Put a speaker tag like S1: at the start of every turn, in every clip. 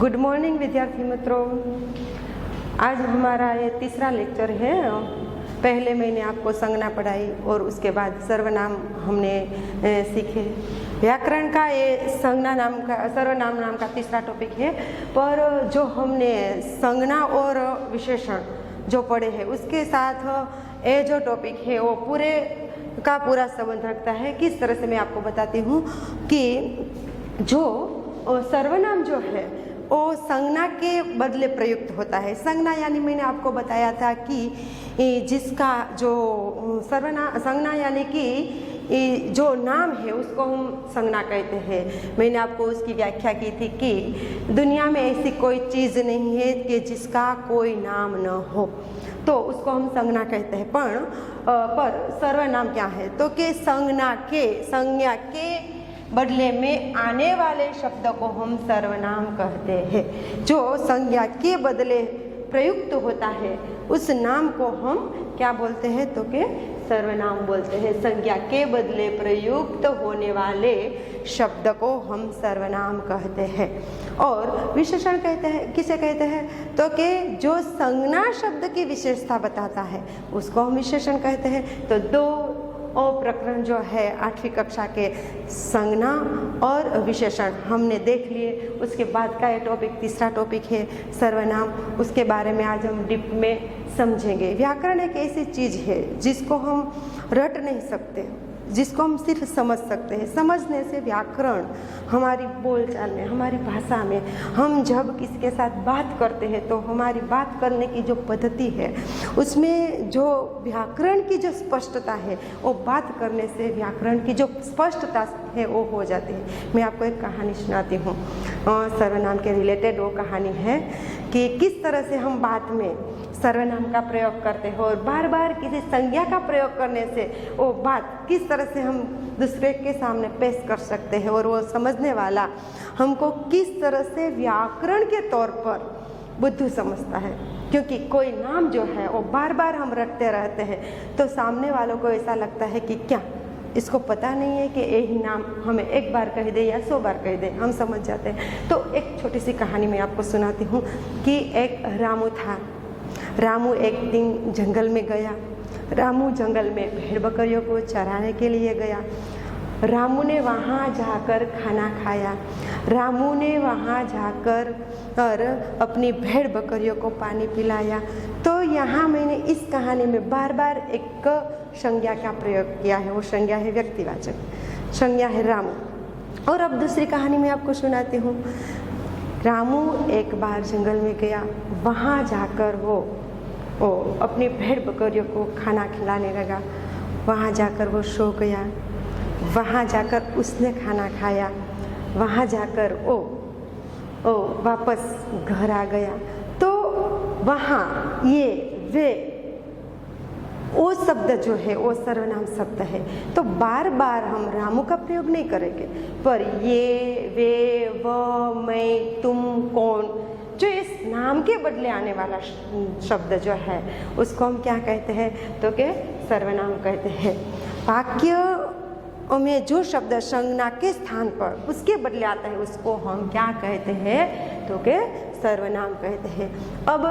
S1: Good morning विद्यार्थी मित्रों। आज हमारा ये तीसरा लेक्चर है। पहले मैंने आपको संज्ञा पढ़ाई और उसके बाद सर्वनाम हमने सीखे। व्याकरण का ये सर्वनाम नाम का तीसरा टॉपिक है। पर जो हमने संज्ञा और विशेषण जो पढ़े हैं उसके साथ ये जो टॉपिक है वो पूरे का पूरा संबंध रखता है। किस तरह से मैं आपको बताती हूँ कि जो सर्वनाम जो है वो संज्ञा के बदले प्रयुक्त होता है। संज्ञा यानी मैंने आपको बताया था कि जिसका जो संज्ञा यानी कि जो नाम है उसको हम संज्ञा कहते हैं। मैंने आपको उसकी व्याख्या की थी कि दुनिया में ऐसी कोई चीज़ नहीं है कि जिसका कोई नाम न हो, तो उसको हम संज्ञा कहते हैं। पर सर्वनाम क्या है तो कि संज्ञा के बदले में आने वाले शब्द को हम सर्वनाम कहते हैं। जो संज्ञा के बदले प्रयुक्त होता है उस नाम को हम क्या बोलते हैं तो कि सर्वनाम बोलते हैं। संज्ञा के बदले प्रयुक्त होने वाले शब्द को हम सर्वनाम कहते हैं। और विशेषण कहते हैं, किसे कहते हैं तो कि जो संज्ञा शब्द की विशेषता बताता है उसको हम विशेषण कहते हैं। तो दो प्रकरण जो है 8वीं कक्षा के संज्ञा और विशेषण हमने देख लिए। उसके बाद का ये टॉपिक तीसरा टॉपिक है सर्वनाम। उसके बारे में आज हम डीप में समझेंगे। व्याकरण एक ऐसी चीज़ है जिसको हम रट नहीं सकते, जिसको हम सिर्फ समझ सकते हैं। समझने से व्याकरण हमारी बोलचाल में, हमारी भाषा में, हम जब किसी के साथ बात करते हैं तो हमारी बात करने की जो पद्धति है उसमें जो व्याकरण की जो स्पष्टता है वो बात करने से व्याकरण की जो स्पष्टता है वो हो जाती है। मैं आपको एक कहानी सुनाती हूँ सर्वनाम के रिलेटेड। वो कहानी है कि किस तरह से हम बात में सर्वनाम का प्रयोग करते हैं और बार बार किसी संज्ञा का प्रयोग करने से वो बात किस तरह से हम दूसरे के सामने पेश कर सकते हैं और वो समझने वाला हमको किस तरह से व्याकरण के तौर पर बुद्धू समझता है। क्योंकि कोई नाम जो है वो बार बार हम रटते रहते हैं तो सामने वालों को ऐसा लगता है कि क्या इसको पता नहीं है कि यही नाम हमें एक बार कह दे या 100 बार कह दे, हम समझ जाते हैं। तो एक छोटी सी कहानी मैं आपको सुनाती हूँ कि एक रामू था। रामू एक दिन जंगल में गया। रामू जंगल में भेड़ बकरियों को चराने के लिए गया। रामू ने वहाँ जाकर खाना खाया। रामू ने वहाँ जाकर और अपनी भेड़ बकरियों को पानी पिलाया। तो यहाँ मैंने इस कहानी में बार बार एक संज्ञा का प्रयोग किया है। वो संज्ञा है व्यक्तिवाचक, संज्ञा है रामू। और अब दूसरी कहानी मैं आपको सुनाती हूँ। रामू एक बार जंगल में गया। वहाँ जाकर वो अपनी भेड़ बकरियों को खाना खिलाने लगा। वहाँ जाकर वो सो गया। वहाँ जाकर उसने खाना खाया। वहाँ जाकर वो वापस घर आ गया। तो वहाँ वो शब्द जो है वो सर्वनाम शब्द है। तो बार बार हम रामू का प्रयोग नहीं करेंगे, पर ये, वे, वह, मैं, तुम, कौन, जो इस नाम के बदले आने वाला शब्द जो है उसको हम क्या कहते हैं तो कि सर्वनाम कहते हैं। वाक्य में जो शब्द संज्ञा के स्थान पर उसके बदले आता है उसको हम क्या कहते हैं तो कि सर्वनाम कहते हैं। अब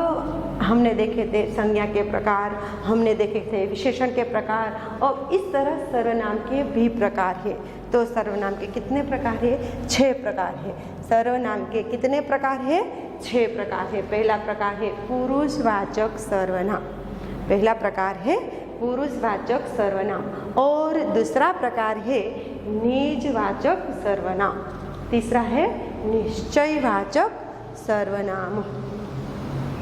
S1: हमने देखे थे संज्ञा के प्रकार, हमने देखे थे विशेषण के प्रकार, और इस तरह सर्वनाम के भी प्रकार है। तो सर्वनाम के कितने प्रकार है? 6 प्रकार है। सर्वनाम के कितने प्रकार है? 6 प्रकार है। पहला प्रकार है पुरुषवाचक सर्वनाम। पहला प्रकार है पुरुषवाचक सर्वनाम। और दूसरा प्रकार है निजवाचक सर्वनाम। तीसरा है निश्चयवाचक सर्वनाम।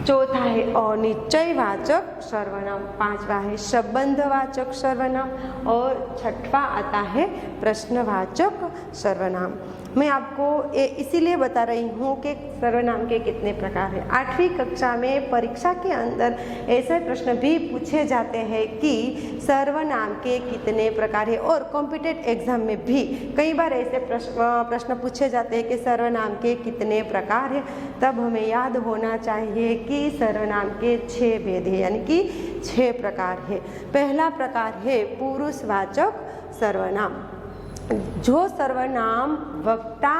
S1: चौथा है अनिश्चयवाचक सर्वनाम। पांचवा है संबंधवाचक सर्वनाम। और छठवा आता है प्रश्नवाचक सर्वनाम। मैं आपको इसीलिए बता रही हूँ कि सर्वनाम के कितने प्रकार हैं। 8वीं कक्षा में परीक्षा के अंदर ऐसे प्रश्न भी पूछे जाते हैं कि सर्वनाम के कितने प्रकार हैं। और कॉम्पिटेटिव एग्जाम में भी कई बार ऐसे प्रश्न पूछे जाते हैं कि सर्वनाम के कितने प्रकार हैं। तब हमें याद होना चाहिए कि सर्वनाम के 6 भेद हैं, यानी कि 6 प्रकार है। पहला प्रकार है पुरुषवाचक सर्वनाम। जो सर्वनाम वक्ता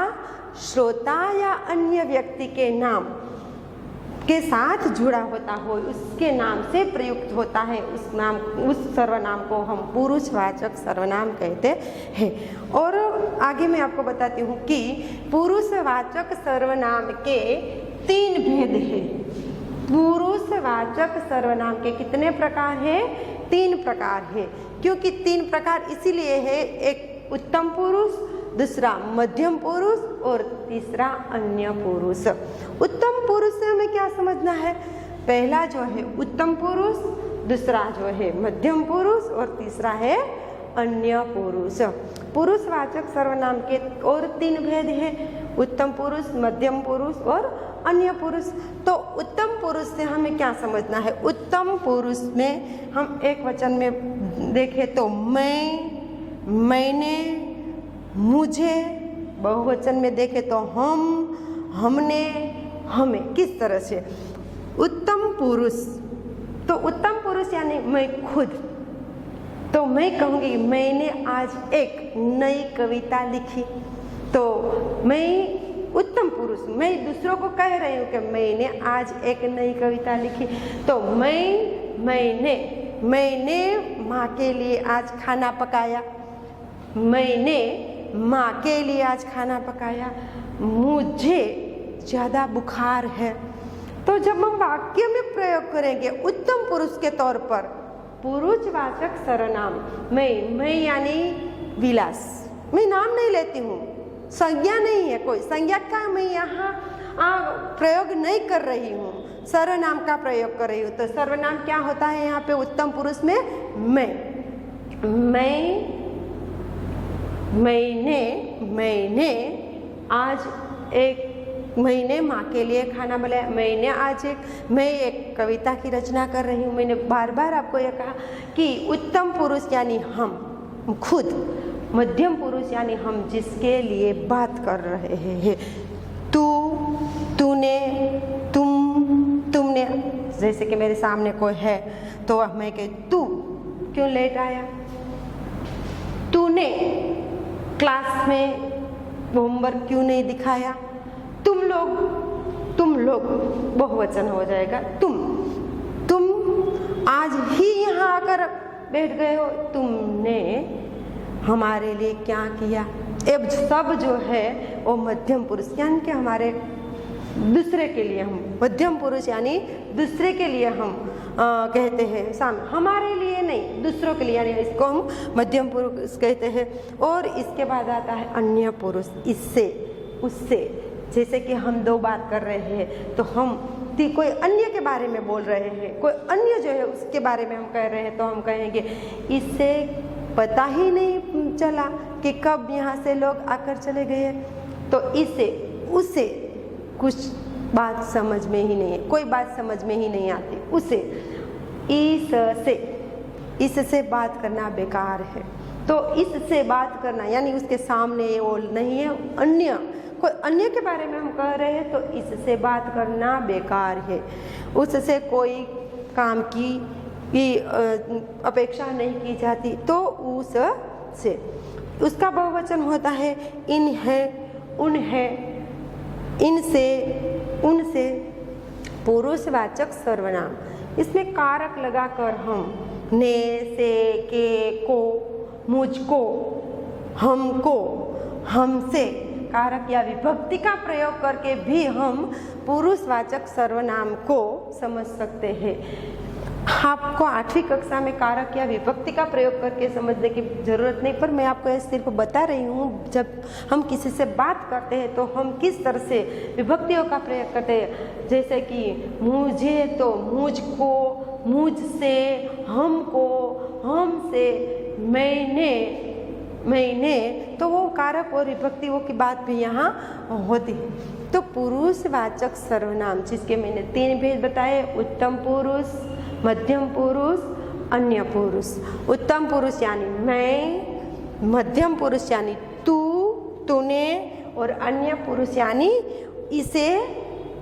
S1: श्रोता या अन्य व्यक्ति के नाम के साथ जुड़ा होता हो, उसके नाम से प्रयुक्त होता है, उस सर्वनाम को हम पुरुषवाचक सर्वनाम कहते हैं। और आगे मैं आपको बताती हूँ कि पुरुषवाचक सर्वनाम के 3 भेद हैं। पुरुषवाचक सर्वनाम के कितने प्रकार हैं? 3 प्रकार है। क्योंकि 3 प्रकार इसीलिए है, एक उत्तम पुरुष, दूसरा मध्यम पुरुष और तीसरा अन्य पुरुष। उत्तम पुरुष से हमें क्या समझना है? पहला जो है उत्तम पुरुष, दूसरा जो है मध्यम पुरुष और तीसरा है अन्य पुरुष। पुरुषवाचक सर्वनाम के और 3 भेद हैं, उत्तम पुरुष, मध्यम पुरुष और अन्य पुरुष। तो उत्तम पुरुष से हमें क्या समझना है? उत्तम पुरुष में हम एक वचन में देखें तो मैं, मैंने, मुझे, बहुवचन में देखें तो हम, हमने, हमें। किस तरह से? उत्तम पुरुष, तो उत्तम पुरुष यानी मैं खुद। तो मैं कहूँगी मैंने आज एक नई कविता लिखी, तो मैं उत्तम पुरुष, मैं दूसरों को कह रही हूँ कि मैंने आज एक नई कविता लिखी। तो मैंने माँ के लिए आज खाना पकाया, मैंने माँ के लिए आज खाना पकाया, मुझे ज़्यादा बुखार है। तो जब हम वाक्य में प्रयोग करेंगे उत्तम पुरुष के तौर पर पुरुषवाचक सर्वनाम, मैं यानी विलास, मैं नाम नहीं लेती हूँ, संज्ञा नहीं है, कोई संज्ञा का मैं यहाँ प्रयोग नहीं कर रही हूँ, सर्वनाम का प्रयोग कर रही हूँ। तो सर्वनाम क्या होता है यहाँ पे उत्तम पुरुष में? मैंने आज मैंने माँ के लिए खाना बनाया, मैं एक कविता की रचना कर रही हूँ। मैंने बार बार आपको यह कहा कि उत्तम पुरुष यानी हम खुद, मध्यम पुरुष यानी हम जिसके लिए बात कर रहे हैं। तू, तूने, तुमने। जैसे कि मेरे सामने कोई है तो मैं कह तू क्यों लेट आया, तूने क्लास में होमवर्क क्यों नहीं दिखाया, तुम लोग बहुवचन हो जाएगा। तुम आज ही यहाँ आकर बैठ गए हो, तुमने हमारे लिए क्या किया। अब सब जो है वो मध्यम पुरुष यानी कि हमारे दूसरे के लिए, हम मध्यम पुरुष यानी दूसरे के लिए हम कहते हैं, सामने हमारे लिए नहीं, दूसरों के लिए, यानी इसको हम मध्यम पुरुष कहते हैं। और इसके बाद आता है अन्य पुरुष, इससे, उससे। जैसे कि हम 2 बात कर रहे हैं तो हम कोई अन्य के बारे में बोल रहे हैं, कोई अन्य जो है उसके बारे में हम कह रहे हैं, तो हम कहेंगे इससे पता ही नहीं चला कि कब यहाँ से लोग आकर चले गए। तो इससे, उससे कुछ बात समझ में ही नहीं है, कोई बात समझ में ही नहीं आती। उसे, इससे बात करना बेकार है। तो इससे बात करना यानी उसके सामने वो नहीं है, अन्य, कोई अन्य के बारे में हम कह रहे हैं तो इससे बात करना बेकार है। उससे कोई काम की अपेक्षा नहीं की जाती, तो उससे। उसका बहुवचन होता है इन है, उन है, इनसे, उनसे। पुरुषवाचक सर्वनाम, इसमें कारक लगाकर हम ने, से, के, को, मुझको, हमको, हमसे कारक या विभक्ति का प्रयोग करके भी हम पुरुषवाचक सर्वनाम को समझ सकते हैं। आपको 8वीं कक्षा में कारक या विभक्ति का प्रयोग करके समझने की जरूरत नहीं, पर मैं आपको इस सिर्फ बता रही हूँ जब हम किसी से बात करते हैं तो हम किस तरह से विभक्तियों का प्रयोग करते हैं। जैसे कि मुझे तो मुझको, मुझसे, हमको, हमसे, मैंने, तो वो कारक और विभक्तियों की बात भी यहाँ होती है। तो पुरुषवाचक सर्वनाम जिसके मैंने 3 भेद बताए, उत्तम पुरुष, मध्यम पुरुष, अन्य पुरुष। उत्तम पुरुष यानी मैं, मध्यम पुरुष यानी तू, तूने और अन्य पुरुष यानी इसे,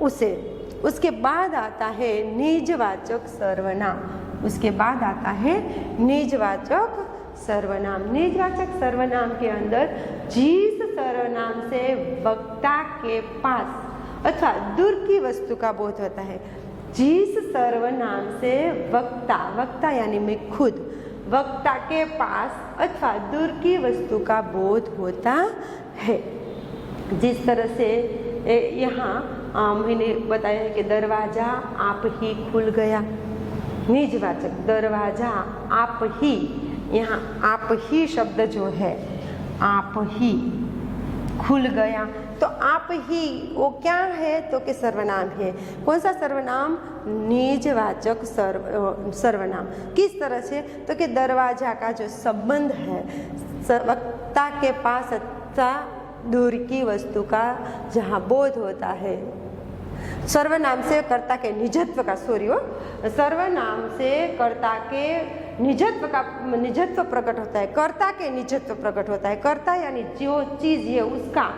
S1: उसे। उसके बाद आता है निजवाचक सर्वनाम, उसके बाद आता है निजवाचक सर्वनाम। निजवाचक सर्वनाम के अंदर जिस सर्वनाम से वक्ता के पास अथवा दूर की वस्तु का बोध होता है। जिस सर्वनाम से वक्ता, वक्ता यानी मैं खुद, वक्ता के पास अथवा दूर की वस्तु का बोध होता है। जिस तरह से यहाँ मैंने बताया है कि दरवाजा आप ही खुल गया, निजवाचक दरवाजा आप ही, यहाँ आप ही शब्द जो है आप ही खुल गया, तो आप ही वो क्या है तो कि सर्वनाम है। कौन सा सर्वनाम? निजवाचक सर्वनाम। किस तरह से? तो कि दरवाजा का जो संबंध है वक्ता के पास अथवा दूर की वस्तु का जहाँ बोध होता है, सर्वनाम से कर्ता के निजत्व का, सर्वनाम से कर्ता के निजत्व प्रकट होता है, कर्ता के निजत्व प्रकट होता है। कर्ता यानी जो चीज है उसका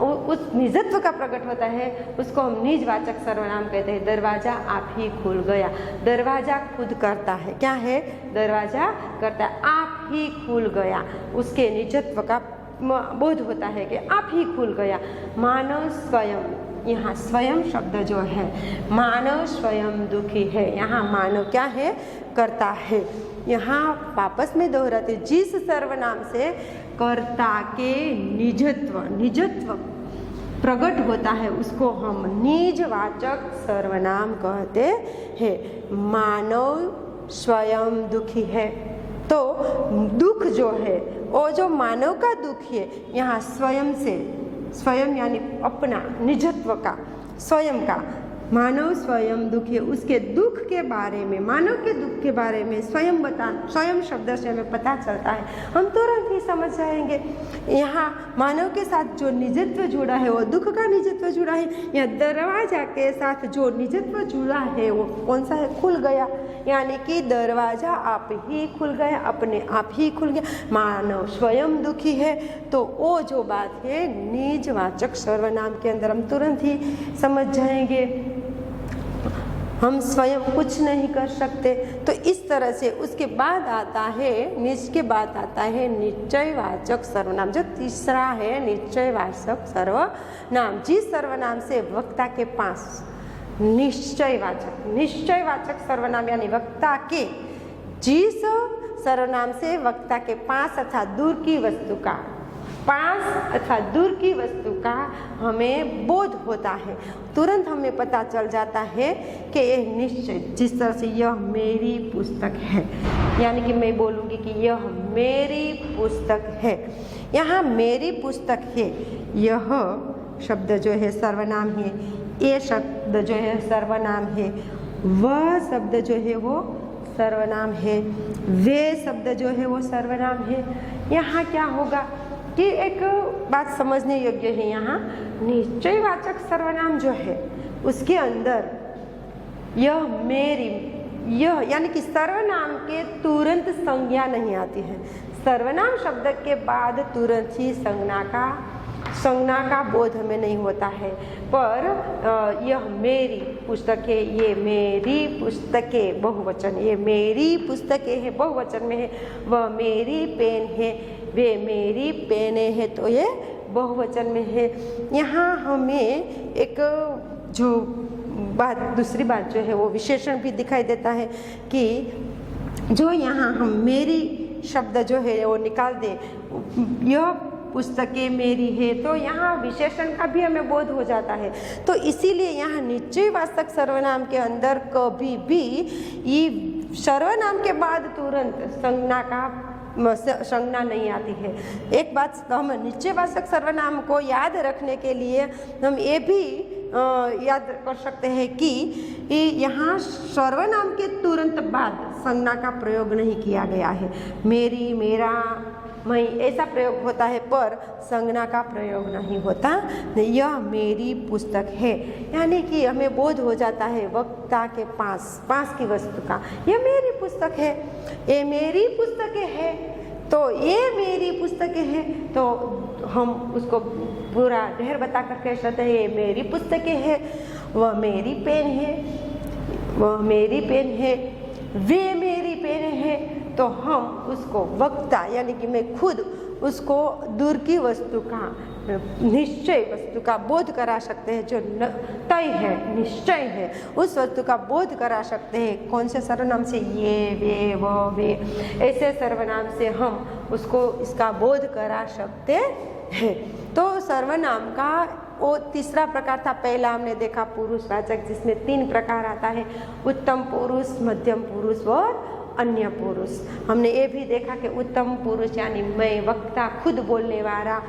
S1: उस निजत्व का प्रकट होता है, उसको हम निजवाचक सर्वनाम कहते हैं। दरवाजा आप ही खुल गया, दरवाजा खुद करता है, क्या है? दरवाजा करता है, आप ही खुल गया, उसके निजत्व का बोध होता है कि आप ही खुल गया। मानव स्वयं, यहाँ स्वयं शब्द जो है, मानव स्वयं दुखी है, यहाँ मानव क्या है? कर्ता है। यहाँ वापस में दोहराते, जिस सर्वनाम से कर्ता के निजत्व प्रकट होता है उसको हम निजवाचक सर्वनाम कहते हैं। मानव स्वयं दुखी है, तो दुख जो है वो जो मानव का दुख है, यहाँ स्वयं से, स्वयं यानी अपना निजत्व का, स्वयं का, मानव स्वयं दुखी है, उसके दुख के बारे में, मानव के दुख के बारे में स्वयं शब्द से हमें पता चलता है, हम तुरंत ही समझ जाएंगे। यहाँ मानव के साथ जो निजत्व जुड़ा है वो दुख का निजत्व जुड़ा है। यहाँ दरवाजा के साथ जो निजत्व जुड़ा है वो कौन सा है? खुल गया, यानी कि दरवाजा आप ही खुल गया, अपने आप ही खुल गया। मानव स्वयं दुखी है, तो वो जो बात है निजवाचक सर्वनाम के अंदर हम तुरंत ही समझ जाएंगे। हम स्वयं कुछ नहीं कर सकते, तो इस तरह से उसके बाद आता है, निज के बाद आता है निश्चयवाचक सर्वनाम, जो तीसरा है निश्चयवाचक सर्वनाम। जिस सर्वनाम से वक्ता के पास निश्चयवाचक सर्वनाम यानी वक्ता के, जिस सर्वनाम से वक्ता के पास अथवा दूर की वस्तु का, पास अथवा दूर की वस्तु का हमें बोध होता है, तुरंत हमें पता चल जाता है कि यह निश्चय, जिस तरह से यह मेरी पुस्तक है, यानी कि मैं बोलूँगी कि यह मेरी पुस्तक है, यहाँ मेरी पुस्तक है, यह शब्द जो है सर्वनाम है, ये शब्द जो है सर्वनाम है, वह शब्द जो है वो सर्वनाम है, वे शब्द जो है वो सर्वनाम है। यहाँ क्या होगा कि एक बात समझने योग्य है, यहाँ निश्चयवाचक सर्वनाम जो है उसके अंदर यह मेरी, यह यानी कि सर्वनाम के तुरंत संज्ञा नहीं आती है। सर्वनाम शब्द के बाद तुरंत ही संज्ञा का बोध हमें नहीं होता है, पर यह मेरी पुस्तक है, ये मेरी पुस्तकें बहुवचन, ये मेरी पुस्तकें है बहुवचन में है, वह मेरी पेन है, वे मेरी पेनें हैं, तो ये बहुवचन में है। यहाँ हमें एक जो बात, दूसरी बात जो है वो विशेषण भी दिखाई देता है कि जो यहाँ हम मेरी शब्द जो है वो निकाल दें, यह पुस्तकें मेरी है, तो यहाँ विशेषण का भी हमें बोध हो जाता है। तो इसीलिए यहाँ निश्चयवाचक सर्वनाम के अंदर कभी भी ये सर्वनाम के बाद तुरंत संज्ञा नहीं आती है। एक बात हम निश्चयवाचक सर्वनाम को याद रखने के लिए हम ये भी याद कर सकते हैं कि यहाँ सर्वनाम के तुरंत बाद संज्ञा का प्रयोग नहीं किया गया है। मेरी, मेरा, मैं ऐसा प्रयोग होता है, पर संज्ञा का प्रयोग नहीं होता। यह मेरी पुस्तक है, यानी कि हमें बोध हो जाता है वक्ता के पास की वस्तु का, यह मेरी पुस्तक है, ये मेरी पुस्तकें है, तो ये मेरी पुस्तकें हैं, तो हम उसको पूरा ढेर बता कर कह सकते हैं ये मेरी पुस्तकें है, वह मेरी पेन है, वह मेरी पेन है, वे मेरी पेन है, तो हम उसको वक्ता यानी कि मैं खुद उसको दूर की वस्तु का निश्चय वस्तु का बोध करा सकते हैं, जो तय है, निश्चय है, उस वस्तु का बोध करा सकते हैं। कौन से सर्वनाम से? ये, वे, वो, वे, ऐसे सर्वनाम से हम उसको इसका बोध करा सकते हैं। तो सर्वनाम का वो तीसरा प्रकार था। पहला हमने देखा पुरुषवाचक, जिसमें 3 प्रकार आता है, उत्तम पुरुष, मध्यम पुरुष और अन्य पुरुष। हमने ये भी देखा कि उत्तम पुरुष यानी मैं, वक्ता, खुद बोलने वाला,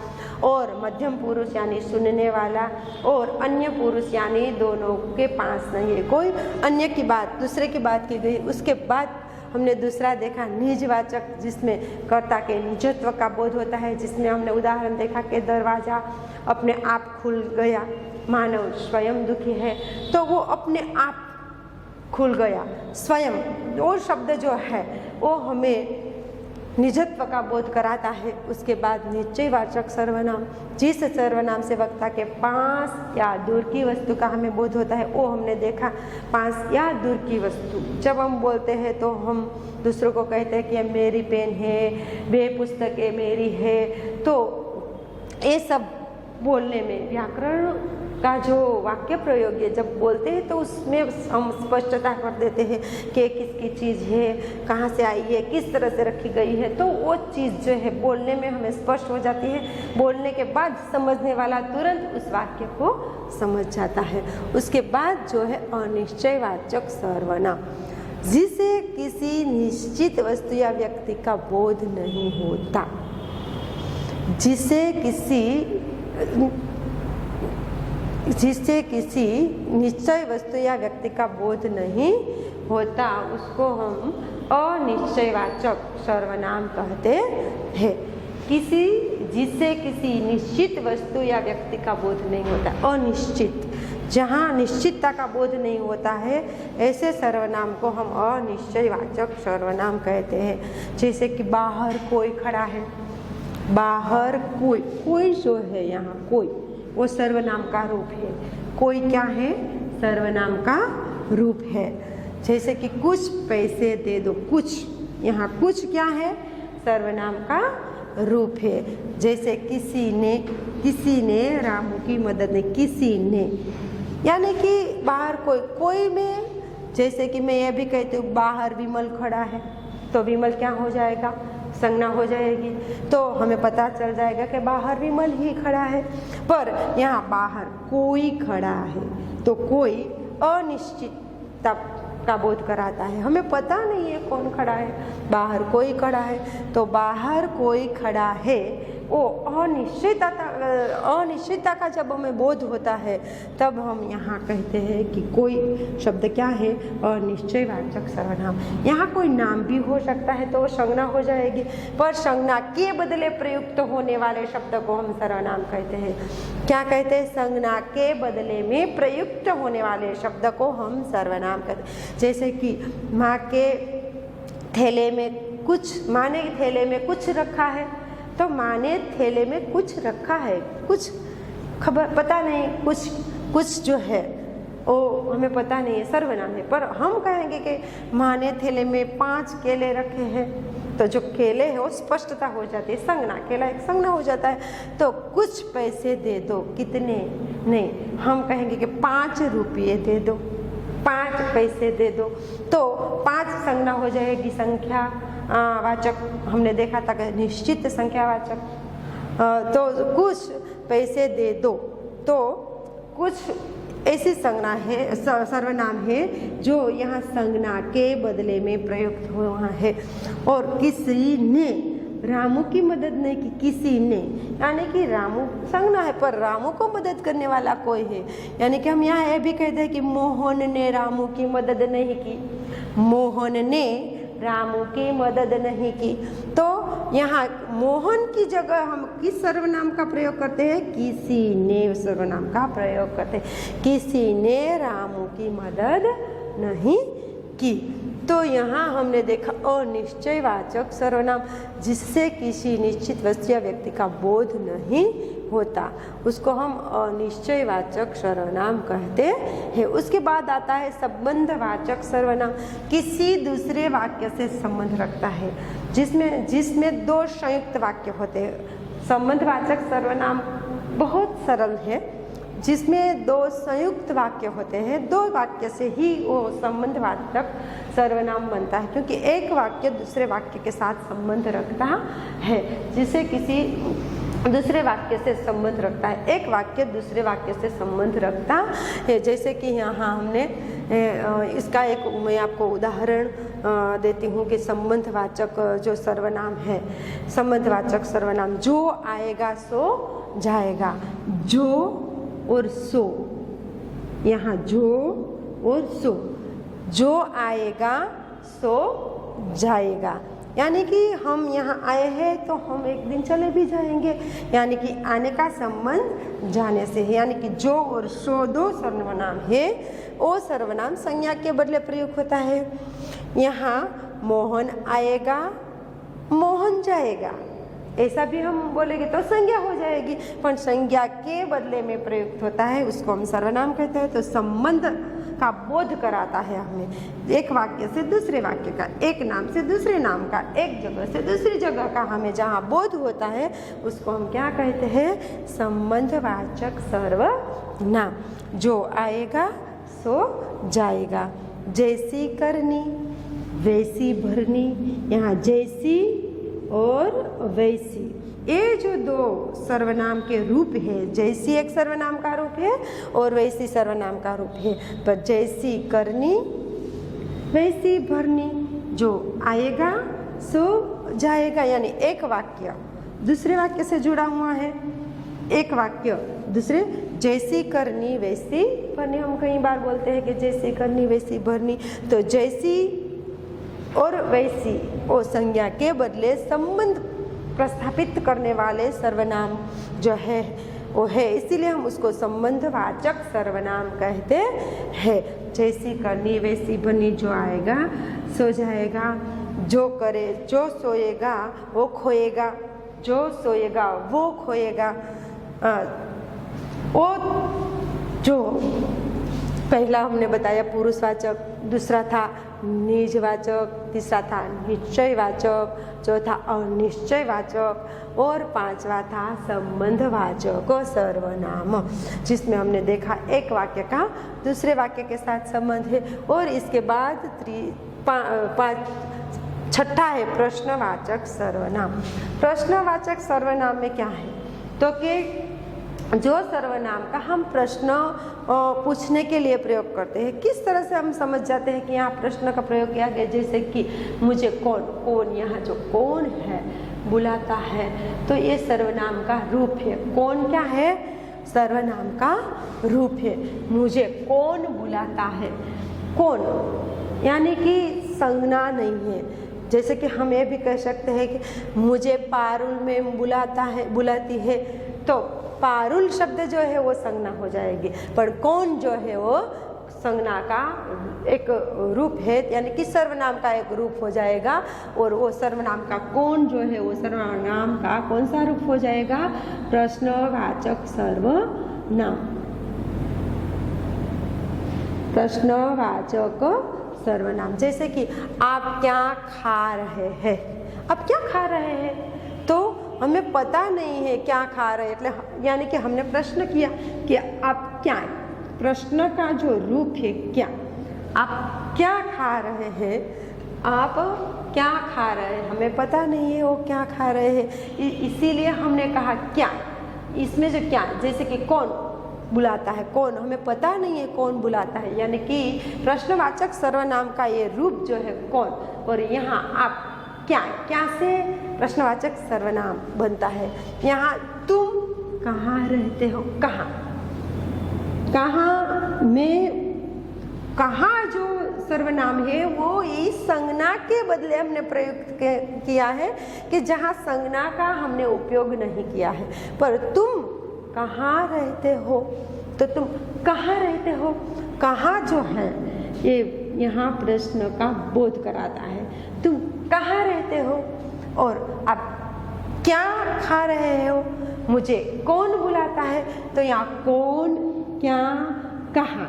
S1: और मध्यम पुरुष यानी सुनने वाला, और अन्य पुरुष यानी दोनों के पास नहीं है कोई, अन्य की बात, दूसरे की बात की गई। उसके बाद हमने दूसरा देखा निजवाचक, जिसमें कर्ता के निजत्व का बोध होता है, जिसमें हमने उदाहरण देखा कि दरवाज़ा अपने आप खुल गया, मानव स्वयं दुखी है तो वो अपने आप खुल गया, स्वयं। वो शब्द जो है वो हमें निजत्व का बोध कराता है। उसके बाद निश्चयवाचक सर्वनाम, जिस सर्वनाम से वक्ता के पास या दूर की वस्तु का हमें बोध होता है, वो हमने देखा, पास या दूर की वस्तु। जब हम बोलते हैं तो हम दूसरों को कहते हैं कि मेरी पेन है, वे पुस्तकें मेरी है, तो ये सब बोलने में व्याकरण का जो वाक्य प्रयोग है, जब बोलते हैं तो उसमें हम स्पष्टता कर देते हैं कि किसकी चीज़ है, कहाँ से आई है, किस तरह से रखी गई है, तो वो चीज़ जो है बोलने में हमें स्पष्ट हो जाती है। बोलने के बाद समझने वाला तुरंत उस वाक्य को समझ जाता है। उसके बाद जो है अनिश्चयवाचक सर्वनाम, जिसे किसी निश्चित वस्तु या व्यक्ति का बोध नहीं होता, जिसे किसी निश्चय वस्तु या व्यक्ति का बोध नहीं होता, उसको हम अनिश्चयवाचक सर्वनाम कहते हैं। जिससे किसी निश्चित वस्तु या व्यक्ति का बोध नहीं होता, अनिश्चित, जहाँ निश्चितता का बोध नहीं होता है, ऐसे सर्वनाम को हम अनिश्चयवाचक सर्वनाम कहते हैं। जैसे कि बाहर कोई खड़ा है, बाहर कोई जो है, यहाँ कोई, वो सर्वनाम का रूप है। कोई क्या है? सर्वनाम का रूप है। जैसे कि कुछ पैसे दे दो, कुछ, यहाँ कुछ क्या है? सर्वनाम का रूप है। जैसे किसी ने रामू की मदद ने, किसी ने, यानी कि बाहर कोई में, जैसे कि मैं ये भी कहती हूँ बाहर विमल खड़ा है, तो विमल क्या हो जाएगा? संज्ञा हो जाएगी, तो हमें पता चल जाएगा कि बाहर विमल ही खड़ा है। पर यहाँ बाहर कोई खड़ा है, तो कोई अनिश्चितता का बोध कराता है, हमें पता नहीं है कौन खड़ा है, बाहर कोई खड़ा है, तो बाहर कोई खड़ा है, वो अनिश्चितता का जब हमें बोध होता है, तब हम यहाँ कहते हैं कि कोई शब्द क्या है? अनिश्चयवाचक सर्वनाम। यहाँ कोई नाम भी हो सकता है तो वो संज्ञा हो जाएगी, पर संज्ञा के बदले प्रयुक्त होने वाले शब्द को हम सर्वनाम कहते हैं। क्या कहते हैं? संज्ञा के बदले में प्रयुक्त होने वाले शब्द को हम सर्वनाम कहते हैं। जैसे कि माँ के थैले में कुछ, माँ ने थैले में कुछ रखा है, तो माँ ने थैले में कुछ रखा है, कुछ खबर पता नहीं, कुछ जो है वो हमें पता नहीं है, सर्वनाम है। पर हम कहेंगे कि माँ ने थैले में 5 केले रखे हैं, तो जो केले है वो स्पष्टता हो जाती है, संज्ञा, केला एक संज्ञा हो जाता है। तो कुछ पैसे दे दो, कितने नहीं, हम कहेंगे कि 5 रुपये दे दो, 5 पैसे दे दो, तो 5 संज्ञा हो जाएगी, संख्या वाचक। हमने देखा था कि निश्चित संख्यावाचक। तो कुछ पैसे दे दो, तो कुछ ऐसी संज्ञा है, सर्वनाम है जो यहाँ संज्ञा के बदले में प्रयुक्त हुआ है। और किसी ने रामू की मदद नहीं की, किसी ने, यानी कि रामू संज्ञा है पर रामू को मदद करने वाला कोई है। यानी कि हम यहाँ ये भी कहते हैं कि मोहन ने रामू की मदद नहीं की, मोहन ने रामू की मदद नहीं की। तो यहाँ मोहन की जगह हम किस सर्वनाम का प्रयोग करते हैं? किसी ने सर्वनाम का प्रयोग करते हैं। किसी ने रामू की मदद नहीं की। तो यहाँ हमने देखा अनिश्चयवाचक सर्वनाम, जिससे किसी निश्चित वस्तु या व्यक्ति का बोध नहीं होता, उसको हम अनिश्चयवाचक सर्वनाम कहते हैं। उसके बाद आता है संबंधवाचक सर्वनाम, किसी दूसरे वाक्य से संबंध रखता है, जिसमें 2 संयुक्त वाक्य होते हैं। संबंधवाचक सर्वनाम बहुत सरल है, जिसमें दो संयुक्त वाक्य होते हैं। दो वाक्य से ही वो संबंधवाचक सर्वनाम बनता है, क्योंकि एक वाक्य दूसरे वाक्य के साथ संबंध रखता है, जिसे किसी दूसरे वाक्य से संबंध रखता है। एक वाक्य दूसरे वाक्य से संबंध रखता है। जैसे कि यहाँ हमने इसका एक मैं आपको उदाहरण देती हूँ कि संबंधवाचक जो सर्वनाम है, संबंधवाचक सर्वनाम जो आएगा सो जाएगा। जो और सो, यहाँ जो और सो, जो आएगा सो जाएगा, यानी कि हम यहाँ आए हैं तो हम एक दिन चले भी जाएंगे, यानी कि आने का संबंध जाने से है। यानी कि जो और सो दो सर्वनाम है, वो सर्वनाम संज्ञा के बदले प्रयोग होता है। यहाँ मोहन आएगा मोहन जाएगा, ऐसा भी हम बोलेंगे तो संज्ञा हो जाएगी, पर संज्ञा के बदले में प्रयुक्त होता है, उसको हम सर्वनाम कहते हैं। तो संबंध का बोध कराता है हमें, एक वाक्य से दूसरे वाक्य का, एक नाम से दूसरे नाम का, एक जगह से दूसरी जगह का हमें जहाँ बोध होता है उसको हम क्या कहते हैं? संबंधवाचक सर्वनाम। जो आएगा सो जाएगा। जैसी करनी वैसी भरनी, यहाँ जैसी और वैसी, ये जो दो सर्वनाम के रूप है, जैसी एक सर्वनाम का रूप है और वैसी सर्वनाम का रूप है। पर जैसी करनी वैसी भरनी, जो आएगा सो जाएगा, यानी एक वाक्य दूसरे वाक्य से जुड़ा हुआ है, एक वाक्य दूसरे। जैसी करनी वैसी भरनी, हम कई बार बोलते हैं कि जैसी करनी वैसी भरनी, तो जैसी और वैसी वो संज्ञा के बदले संबंध प्रस्थापित करने वाले सर्वनाम जो है वो है, इसीलिए हम उसको संबंधवाचक सर्वनाम कहते हैं। जैसी करनी वैसी भरनी, जो आएगा सो जाएगा, जो करे जो सोएगा वो खोएगा, जो सोएगा वो खोएगा। वो जो पहला हमने बताया पुरुषवाचक, दूसरा था निजवाचक, तीसरा था निश्चयवाचक, चौथा अनिश्चयवाचक और पांचवा था संबंधवाचक सर्वनाम, जिसमें हमने देखा एक वाक्य का दूसरे वाक्य के साथ संबंध है। और इसके बाद छठा है प्रश्नवाचक सर्वनाम। प्रश्नवाचक सर्वनाम में क्या है? तो कि जो सर्वनाम का हम प्रश्न पूछने के लिए प्रयोग करते हैं, किस तरह से हम समझ जाते हैं कि यहाँ प्रश्न का प्रयोग किया गया। जैसे कि मुझे कौन, कौन, यहाँ जो कौन है बुलाता है, तो ये सर्वनाम का रूप है। कौन क्या है? सर्वनाम का रूप है। मुझे कौन बुलाता है, कौन यानी कि संज्ञा नहीं है। जैसे कि हम ये भी कह सकते हैं कि मुझे पारुल में बुलाता है, बुलाती है, तो पारुल शब्द जो है वो संज्ञा हो जाएगी, पर कौन जो है वो संज्ञा का एक रूप है, यानी कि सर्वनाम का एक रूप हो जाएगा। और वो सर्वनाम का कौन जो है वो सर्वनाम का कौन सा रूप हो जाएगा? प्रश्नवाचक सर्वनाम। प्रश्नवाचक सर्वनाम। जैसे कि आप क्या खा रहे हैं, आप क्या खा रहे हैं, तो हमें पता नहीं है क्या खा रहे हैं, यानी कि हमने प्रश्न किया कि आप क्या, प्रश्न का जो रूप है क्या, आप क्या खा रहे हैं, आप क्या खा रहे हैं, हमें पता नहीं है वो क्या खा रहे हैं, इसीलिए हमने कहा क्या। इसमें जो क्या, जैसे कि कौन बुलाता है, कौन हमें पता नहीं है कौन बुलाता है, यानी कि प्रश्नवाचक सर्वनाम का ये रूप जो है कौन, और यहाँ आप क्या, क्या से प्रश्नवाचक सर्वनाम बनता है। यहाँ तुम कहाँ रहते हो, कहाँ, कहाँ में, कहाँ जो सर्वनाम है वो इस संज्ञा के बदले हमने प्रयुक्त किया है कि जहाँ संज्ञा का हमने उपयोग नहीं किया है। पर तुम कहाँ रहते हो, तो तुम कहाँ रहते हो, कहाँ जो है ये यहाँ प्रश्न का बोध कराता है। तुम कहाँ रहते हो और आप क्या खा रहे हो, मुझे कौन बुलाता है, तो यहाँ कौन, क्या, कहाँ,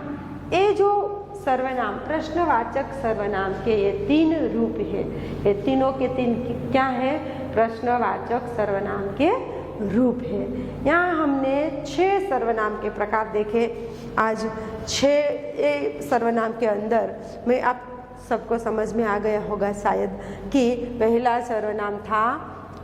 S1: ये जो सर्वनाम प्रश्नवाचक सर्वनाम के ये तीन रूप है, ये तीनों के तीन क्या है? प्रश्नवाचक सर्वनाम के रूप है। यहाँ हमने 6 सर्वनाम के प्रकार देखे। आज 6 सर्वनाम के अंदर में आप सबको समझ में आ गया होगा शायद कि पहला सर्वनाम था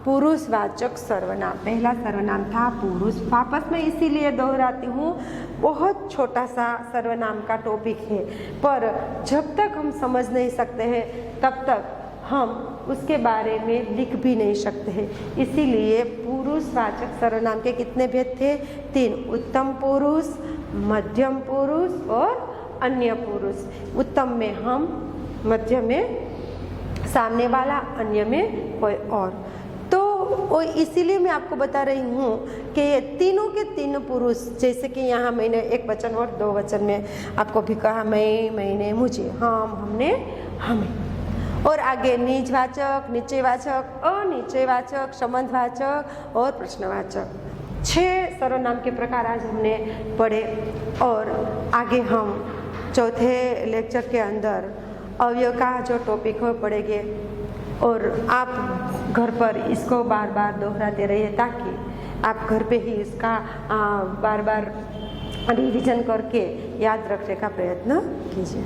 S1: पुरुषवाचक सर्वनाम। पहला सर्वनाम था पुरुष। वापस मैं इसीलिए दोहराती हूँ, बहुत छोटा सा सर्वनाम का टॉपिक है, पर जब तक हम समझ नहीं सकते हैं तब तक हम उसके बारे में लिख भी नहीं सकते हैं। इसीलिए पुरुषवाचक सर्वनाम के कितने भेद थे? 3। उत्तम पुरुष, मध्यम पुरुष और अन्य पुरुष। उत्तम में हम, मध्य में सामने वाला, अन्य में कोई और। तो इसीलिए मैं आपको बता रही हूँ कि ये तीनों के तीनों पुरुष, जैसे कि यहाँ मैंने एक वचन और 2 वचन में आपको भी कहा, मैं, मैंने, मुझे, हम, हमने, हमें, और आगे निजवाचक, नीचेवाचक, अनीचेवाचक, संबंधवाचक और प्रश्नवाचक। 6 सर्वनाम के प्रकार आज हमने पढ़े और आगे हम चौथे लेक्चर के अंदर अवयव का जो टॉपिक है पढ़ेंगे और आप घर पर इसको बार बार दोहराते रहिए ताकि आप घर पे ही इसका बार बार रिवीजन करके याद रखने का प्रयत्न कीजिए।